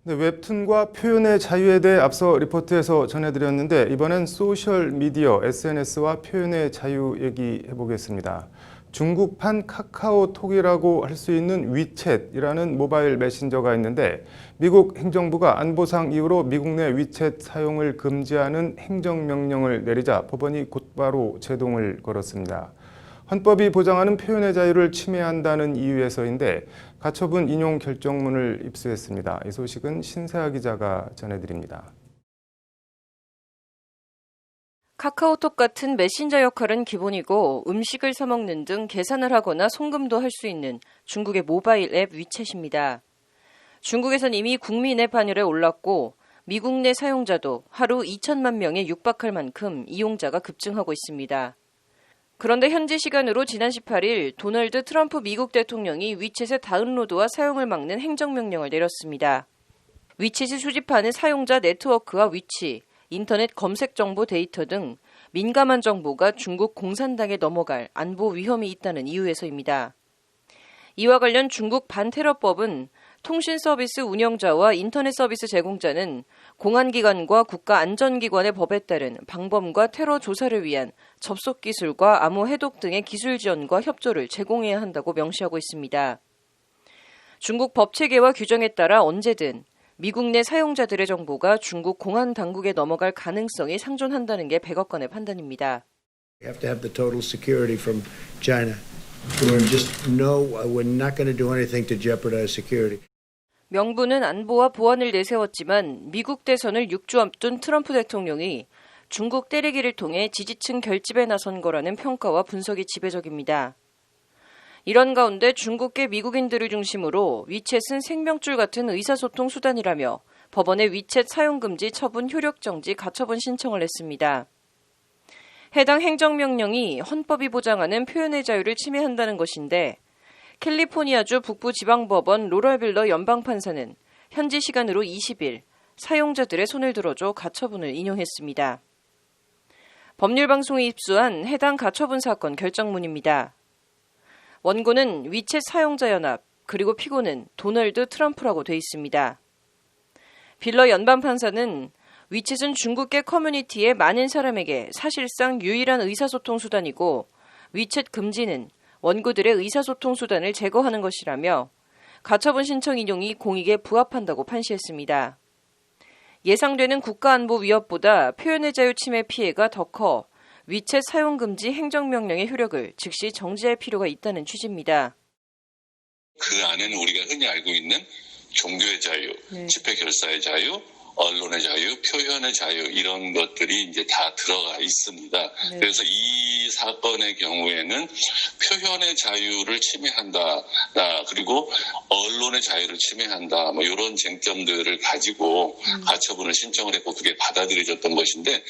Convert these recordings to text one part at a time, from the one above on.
네, 웹툰과 표현의 자유에 대해 앞서 리포트에서 전해드렸는데 이번엔 소셜미디어, SNS와 표현의 자유 얘기해보겠습니다. 중국판 카카오톡이라고 할 수 있는 위챗이라는 모바일 메신저가 있는데 미국 행정부가 안보상 이유로 미국 내 위챗 사용을 금지하는 행정명령을 내리자 법원이 곧바로 제동을 걸었습니다. 헌법이 보장하는 표현의 자유를 침해한다는 이유에서인데 가처분 인용 결정문을 입수했습니다. 이 소식은 신세아 기자가 전해드립니다. 카카오톡 같은 메신저 역할은 기본이고 음식을 사 먹는 등 계산을 하거나 송금도 할 수 있는 중국의 모바일 앱 위챗입니다. 중국에선 이미 국민 앱 반열에 올랐고 미국 내 사용자도 하루 2천만 명에 육박할 만큼 이용자가 급증하고 있습니다. 그런데 현지 시간으로 지난 18일 도널드 트럼프 미국 대통령이 위챗의 다운로드와 사용을 막는 행정명령을 내렸습니다. 위챗이 수집하는 사용자 네트워크와 위치, 인터넷 검색 정보 데이터 등 민감한 정보가 중국 공산당에 넘어갈 안보 위험이 있다는 이유에서입니다. 이와 관련 중국 반테러법은 통신 서비스 운영자와 인터넷 서비스 제공자는 공안기관과 국가안전기관의 법에 따른 방범과 테러 조사를 위한 접속 기술과 암호 해독 등의 기술 지원과 협조를 제공해야 한다고 명시하고 있습니다. 중국 법 체계와 규정에 따라 언제든 미국 내 사용자들의 정보가 중국 공안 당국에 넘어갈 가능성이 상존한다는 게 백악관의 판단입니다. You have to have the total security from China. Just no, we're not going to do anything to jeopardize security. 명분은 안보와 보안을 내세웠지만 미국 대선을 6주 앞둔 트럼프 대통령이 중국 때리기를 통해 지지층 결집에 나선 거라는 평가와 분석이 지배적입니다. 이런 가운데 중국계 미국인들을 중심으로 위챗은 생명줄 같은 의사소통 수단이라며 법원에 위챗 사용금지 처분 효력정지 가처분 신청을 했습니다. 해당 행정명령이 헌법이 보장하는 표현의 자유를 침해한다는 것인데 캘리포니아주 북부지방법원 로럴빌러 연방판사는 현지 시간으로 20일 사용자들의 손을 들어줘 가처분을 인용했습니다. 법률방송이 입수한 해당 가처분 사건 결정문입니다. 원고는 위챗 사용자연합, 그리고 피고는 도널드 트럼프라고 돼 있습니다. 빌러 연방판사는 위챗은 중국계 커뮤니티의 많은 사람에게 사실상 유일한 의사소통 수단이고 위챗 금지는 원고들의 의사소통 수단을 제거하는 것이라며 가처분 신청 인용이 공익에 부합한다고 판시했습니다. 예상되는 국가안보 위협보다 표현의 자유 침해 피해가 더 커 위챗 사용금지 행정명령의 효력을 즉시 정지할 필요가 있다는 취지입니다. 그 안에는 우리가 흔히 알고 있는 종교의 자유, 집회 결사의 자유, 언론의 자유, 표현의 자유 이런 것들이 이제 다 들어가 있습니다. 그래서 이 사건의 경우에는 표현의 자유를 침해한다, 그리고 언론의 자유를 침해한다, 뭐 이런 쟁점들을 가지고 가처분을 신청을 했고 그게 받아들여졌던 것인데.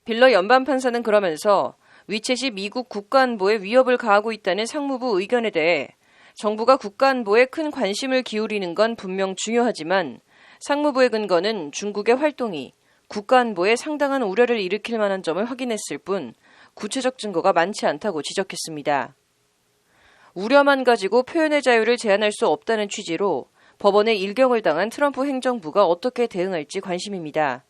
빌러 연방판사는 그러면서 위챗이 미국 국가안보에 위협을 가하고 있다는 상무부 의견에 대해 정부가 국가안보에 큰 관심을 기울이는 건 분명 중요하지만 상무부의 근거는 중국의 활동이 국가안보에 상당한 우려를 일으킬 만한 점을 확인했을 뿐 구체적 증거가 많지 않다고 지적했습니다. 우려만 가지고 표현의 자유를 제한할 수 없다는 취지로 법원에 일경을 당한 트럼프 행정부가 어떻게 대응할지 관심입니다.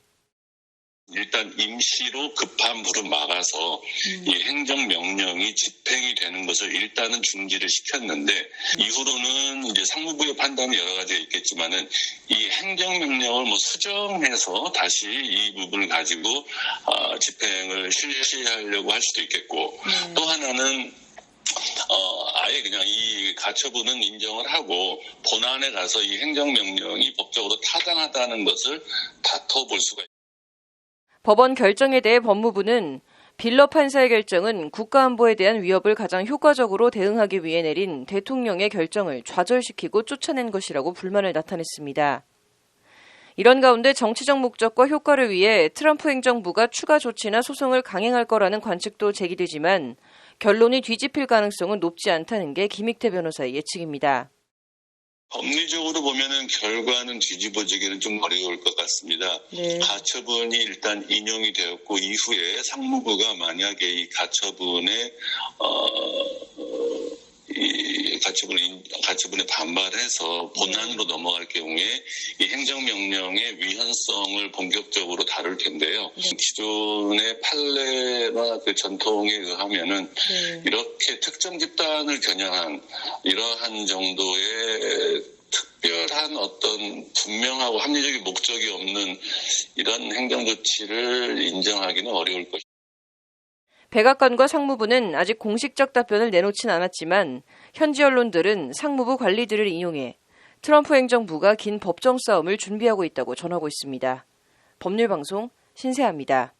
일단 임시로 급한 불을 막아서 이 행정명령이 집행이 되는 것을 일단은 중지를 시켰는데 이후로는 이제 상무부의 판단이 여러 가지가 있겠지만은 이 행정명령을 뭐 수정해서 다시 이 부분을 가지고 집행을 실시하려고 할 수도 있겠고 또 하나는 아예 그냥 이 가처분은 인정을 하고 본안에 가서 이 행정명령이 법적으로 타당하다는 것을 다퉈볼 수가 있습니다. 법원 결정에 대해 법무부는 빌러 판사의 결정은 국가안보에 대한 위협을 가장 효과적으로 대응하기 위해 내린 대통령의 결정을 좌절시키고 쫓아낸 것이라고 불만을 나타냈습니다. 이런 가운데 정치적 목적과 효과를 위해 트럼프 행정부가 추가 조치나 소송을 강행할 거라는 관측도 제기되지만 결론이 뒤집힐 가능성은 높지 않다는 게 김익태 변호사의 예측입니다. 법리적으로 보면은 결과는 뒤집어지기는 좀 어려울 것 같습니다. 가처분이 일단 인용이 되었고 이후에 상무부가 만약에 이 가처분에 이 가처분에 반발해서 본안으로 넘어갈 경우에 이 행정명령의 위헌성을 본격적으로 다룰 텐데요. 기존의 판례나 그 전통에 의하면은 이렇게 특정 집단을 겨냥한 이러한 정도의 특별한 어떤 분명하고 합리적인 목적이 없는 이런 행정조치를 인정하기는 어려울 것입니다. 백악관과 상무부는 아직 공식적 답변을 내놓진 않았지만 현지 언론들은 상무부 관리들을 인용해 트럼프 행정부가 긴 법정 싸움을 준비하고 있다고 전하고 있습니다. 법률방송 신세아입니다.